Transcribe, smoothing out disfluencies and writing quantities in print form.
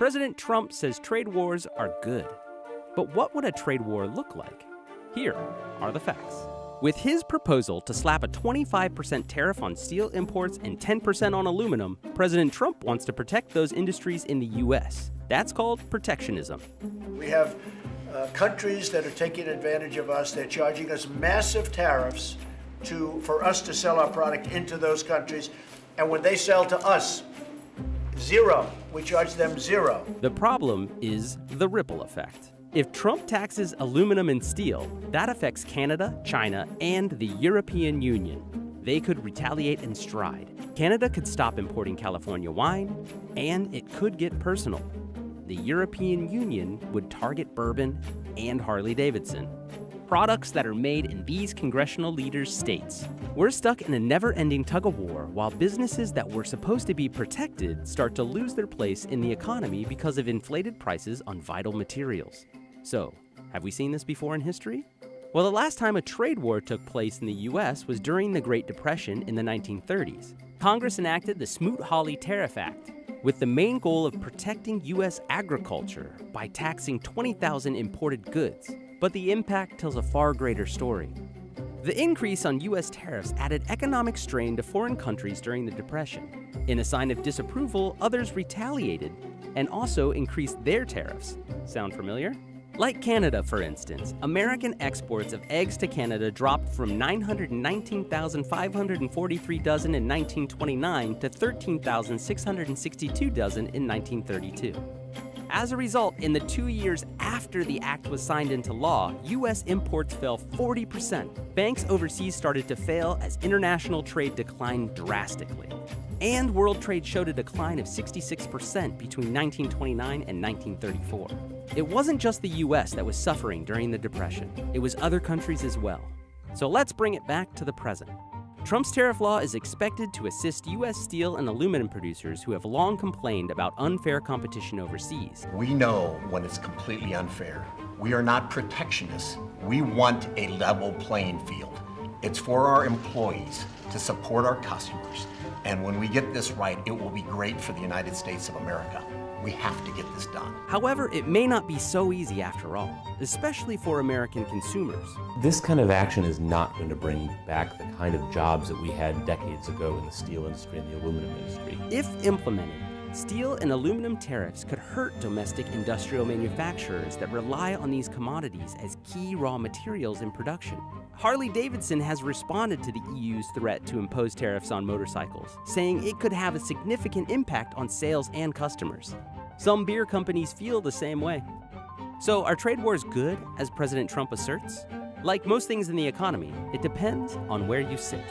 President Trump says trade wars are good. But what would a trade war look like? Here are the facts. With his proposal to slap a 25% tariff on steel imports and 10% on aluminum, President Trump wants to protect those industries in the U.S. That's called protectionism. We have countries that are taking advantage of us. They're charging us massive tariffs for us to sell our product into those countries. And when they sell to us, zero. We charge them zero. The problem is the ripple effect. If Trump taxes aluminum and steel, that affects Canada, China, and the European Union. They could retaliate in stride. Canada could stop importing California wine, and it could get personal. The European Union would target bourbon and Harley-Davidson, products that are made in these congressional leaders' states. We're stuck in a never-ending tug-of-war while businesses that were supposed to be protected start to lose their place in the economy because of inflated prices on vital materials. So, have we seen this before in history? Well, the last time a trade war took place in the U.S. was during the Great Depression in the 1930s. Congress enacted the Smoot-Hawley Tariff Act with the main goal of protecting U.S. agriculture by taxing 20,000 imported goods. But the impact tells a far greater story. The increase on U.S. tariffs added economic strain to foreign countries during the Depression. In a sign of disapproval, others retaliated and also increased their tariffs. Sound familiar? Like Canada, for instance, American exports of eggs to Canada dropped from 919,543 dozen in 1929 to 13,662 dozen in 1932. As a result, in the 2 years after the act was signed into law, U.S. imports fell 40%. Banks overseas started to fail as international trade declined drastically. And world trade showed a decline of 66% between 1929 and 1934. It wasn't just the U.S. that was suffering during the Depression. It was other countries as well. So let's bring it back to the present. Trump's tariff law is expected to assist U.S. steel and aluminum producers who have long complained about unfair competition overseas. We know when it's completely unfair. We are not protectionists. We want a level playing field. It's for our employees to support our customers. And when we get this right, it will be great for the United States of America. We have to get this done. However, it may not be so easy after all, especially for American consumers. This kind of action is not going to bring back the kind of jobs that we had decades ago in the steel industry and the aluminum industry. If implemented, steel and aluminum tariffs could hurt domestic industrial manufacturers that rely on these commodities as key raw materials in production. Harley-Davidson has responded to the EU's threat to impose tariffs on motorcycles, saying it could have a significant impact on sales and customers. Some beer companies feel the same way. So are trade wars good, as President Trump asserts? Like most things in the economy, it depends on where you sit.